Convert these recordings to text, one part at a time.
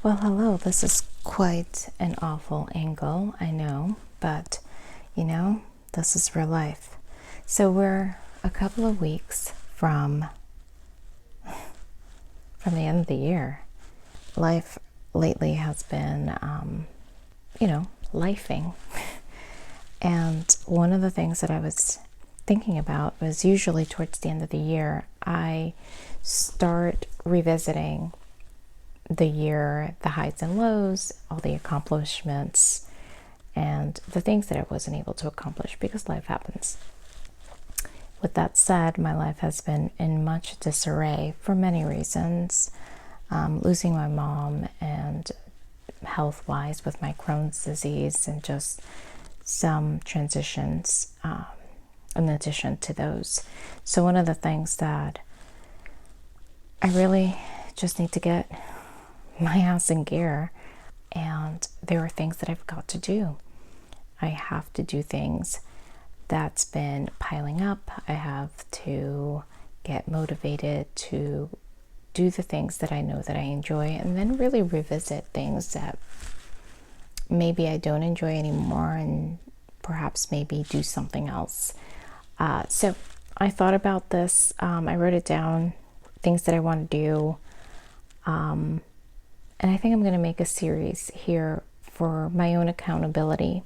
Well, hello. This is quite an awful angle, I know, but this is real life. So we're a couple of weeks from the end of the year. Life lately has been, lifing. And one of the things that I was thinking about was usually towards the end of the year, I start revisiting the year, the highs and lows, all the accomplishments, and the things that I wasn't able to accomplish because life happens. With that said, my life has been in much disarray for many reasons. Losing my mom and health-wise with my Crohn's disease and just some transitions in addition to those. So one of the things that I really just need to get my house in gear, and there are things that I've got to do. I have to do things that's been piling up. I have to get motivated to do the things that I know that I enjoy, and then really revisit things that maybe I don't enjoy anymore, and perhaps maybe do something else. So I thought about this. I wrote it down, things that I want to do. And I think I'm going to make a series here for my own accountability.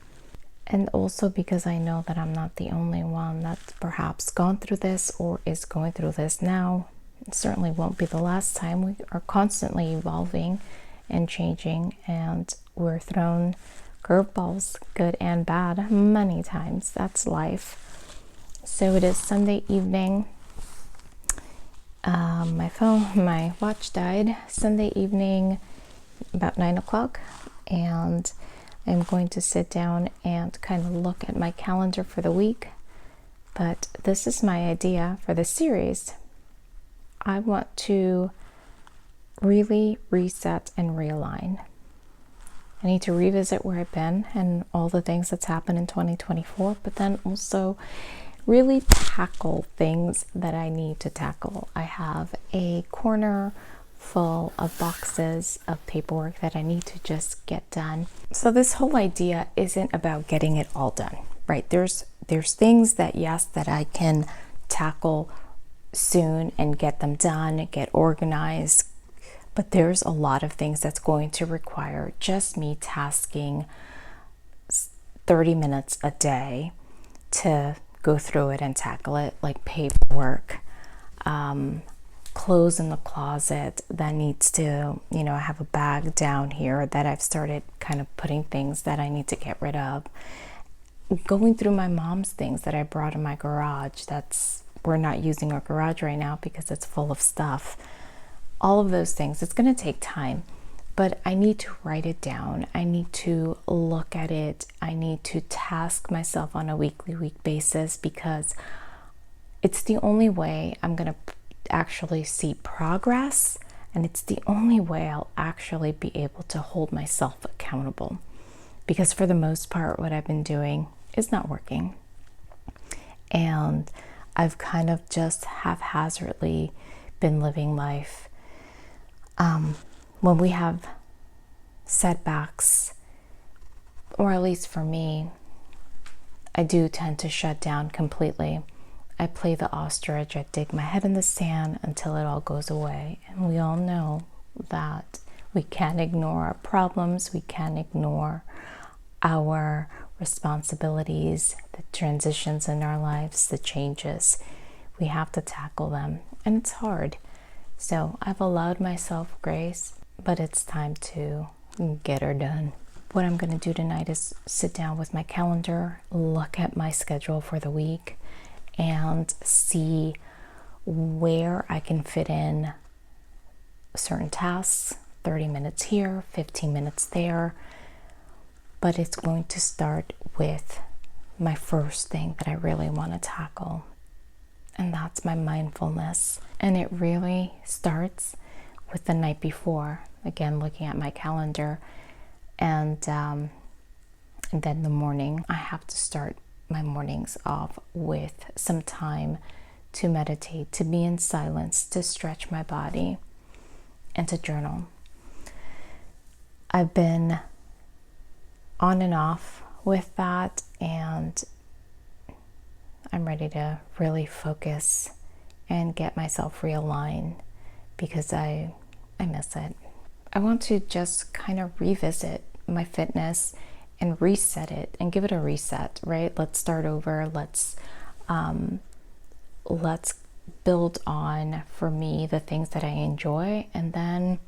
And also because I know that I'm not the only one that's perhaps gone through this or is going through this now. It certainly won't be the last time. We are constantly evolving and changing, and we're thrown curveballs, good and bad, many times. That's life. So it is Sunday evening. My watch died Sunday evening about 9 o'clock, and I'm going to sit down and kind of look at my calendar for the week. But this is my idea for the series. I want to really reset and realign. I need to revisit where I've been and all the things that's happened in 2024, but then also really tackle things that I need to tackle. I have a corner full of boxes of paperwork that I need to just get done. So this whole idea isn't about getting it all done, right? There's things that, yes, that I can tackle soon and get them done, get organized, but there's a lot of things that's going to require just me tasking 30 minutes a day to go through it and tackle it, like paperwork, clothes in the closet that needs to, I have a bag down here that I've started kind of putting things that I need to get rid of. Going through my mom's things that I brought in my garage. We're not using our garage right now because it's full of stuff. All of those things, it's going to take time, but I need to write it down. I need to look at it. I need to task myself on a week basis, because it's the only way I'm going to actually see progress, and it's the only way I'll actually be able to hold myself accountable, because for the most part what I've been doing is not working, and I've kind of just haphazardly been living life. When we have setbacks, or at least for me, I do tend to shut down completely. I play the ostrich. I dig my head in the sand until it all goes away. And we all know that we can't ignore our problems. We can't ignore our responsibilities, the transitions in our lives, the changes. We have to tackle them. And it's hard. So I've allowed myself grace, but it's time to get her done. What I'm going to do tonight is sit down with my calendar, look at my schedule for the week, and see where I can fit in certain tasks, 30 minutes here, 15 minutes there. But it's going to start with my first thing that I really want to tackle, and that's my mindfulness. And it really starts with the night before. Again, looking at my calendar, and then the morning. I have to start my mornings off with some time to meditate, to be in silence, to stretch my body, and to journal. I've been on and off with that, and I'm ready to really focus and get myself realigned because I miss it. I want to just kind of revisit my fitness and reset it and give it a reset, right? Let's start over. Let's build on, for me, the things that I enjoy, and then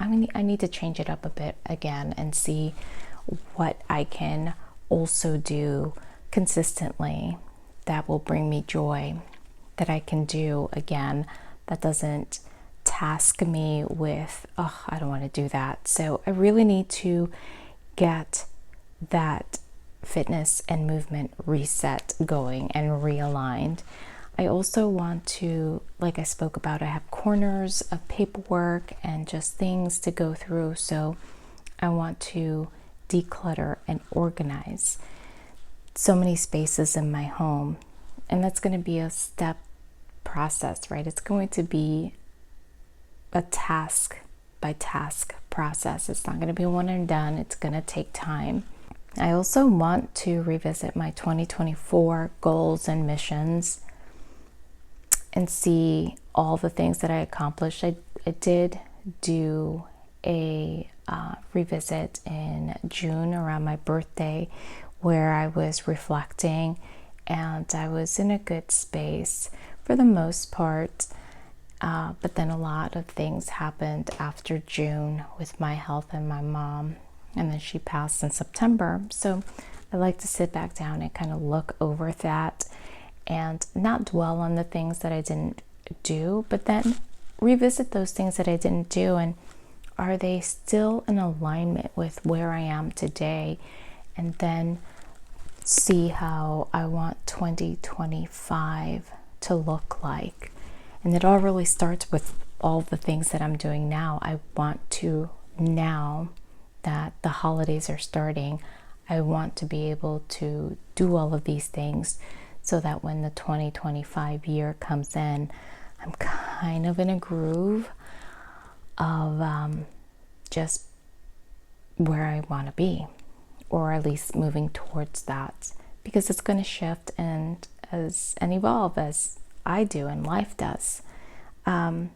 I need to change it up a bit again and see what I can also do consistently that will bring me joy, that I can do again, that doesn't task me with, oh, I don't want to do that. So I really need to get that fitness and movement reset going and realigned. I also want to, like I spoke about, I have corners of paperwork and just things to go through. So I want to declutter and organize so many spaces in my home. And that's going to be a step process, right? It's going to be a task by task process. It's not going to be one and done. It's going to take time. I also want to revisit my 2024 goals and missions and see all the things that I accomplished. I did do a revisit in June around my birthday where I was reflecting, and I was in a good space for the most part. But then a lot of things happened after June with my health and my mom, and then she passed in September. So I like to sit back down and kind of look over that and not dwell on the things that I didn't do, but then revisit those things that I didn't do, and are they still in alignment with where I am today, and then see how I want 2025 to look like. And it all really starts with all the things that I'm doing now. I want to, now that the holidays are starting, I want to be able to do all of these things so that when the 2025 year comes in, I'm kind of in a groove of just where I want to be, or at least moving towards that, because it's going to shift and evolve as I do and life does. And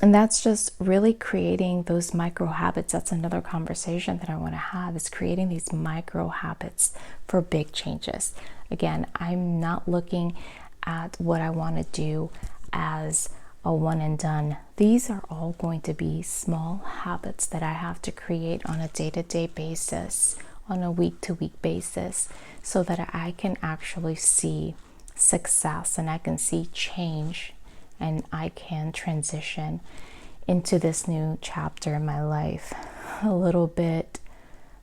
that's just really creating those micro habits. That's another conversation that I want to have, is creating these micro habits for big changes. Again, I'm not looking at what I want to do as a one and done. These are all going to be small habits that I have to create on a day-to-day basis, on a week-to-week basis, so that I can actually see success and I can see change, and I can transition into this new chapter in my life a little bit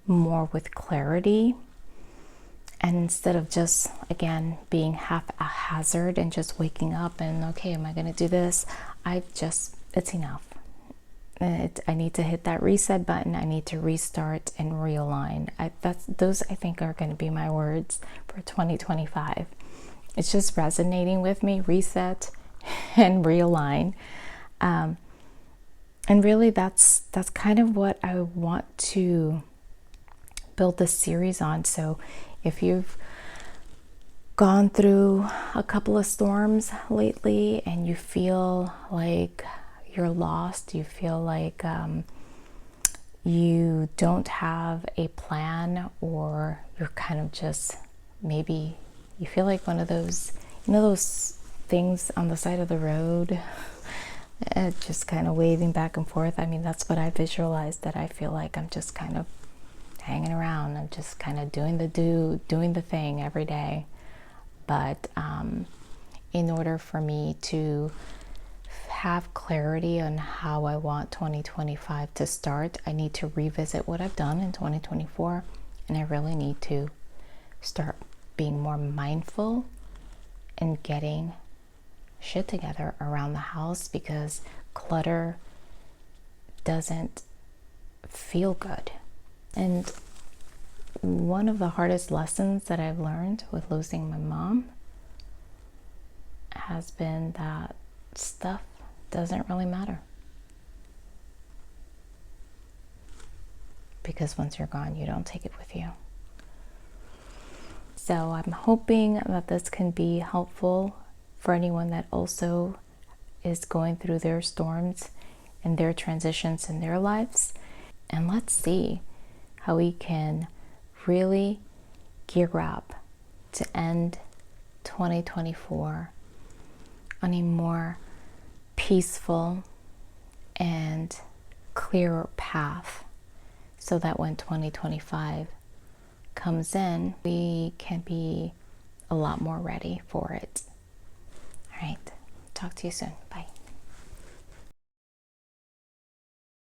more with clarity. And instead of just, again, being haphazard and just waking up and, okay, am I going to do this? It's enough. I need to hit that reset button. I need to restart and realign. Those I think are going to be my words for 2025. It's just resonating with me, reset and realign. And really that's kind of what I want to build this series on. So if you've gone through a couple of storms lately and you feel like you're lost, you feel like you don't have a plan, or you're kind of just, maybe you feel like one of those, those things on the side of the road, just kind of waving back and forth. I mean, that's what I visualize, that I feel like I'm just kind of hanging around. I'm just kind of doing the thing every day. But in order for me to have clarity on how I want 2025 to start, I need to revisit what I've done in 2024, and I really need to start being more mindful and getting shit together around the house, because clutter doesn't feel good. And one of the hardest lessons that I've learned with losing my mom has been that stuff doesn't really matter. because once you're gone, you don't take it with you. So I'm hoping that this can be helpful for anyone that also is going through their storms and their transitions in their lives. And let's see how we can really gear up to end 2024 on a more peaceful and clearer path, so that when 2025 comes in, we can be a lot more ready for it. All right, talk to you soon. Bye.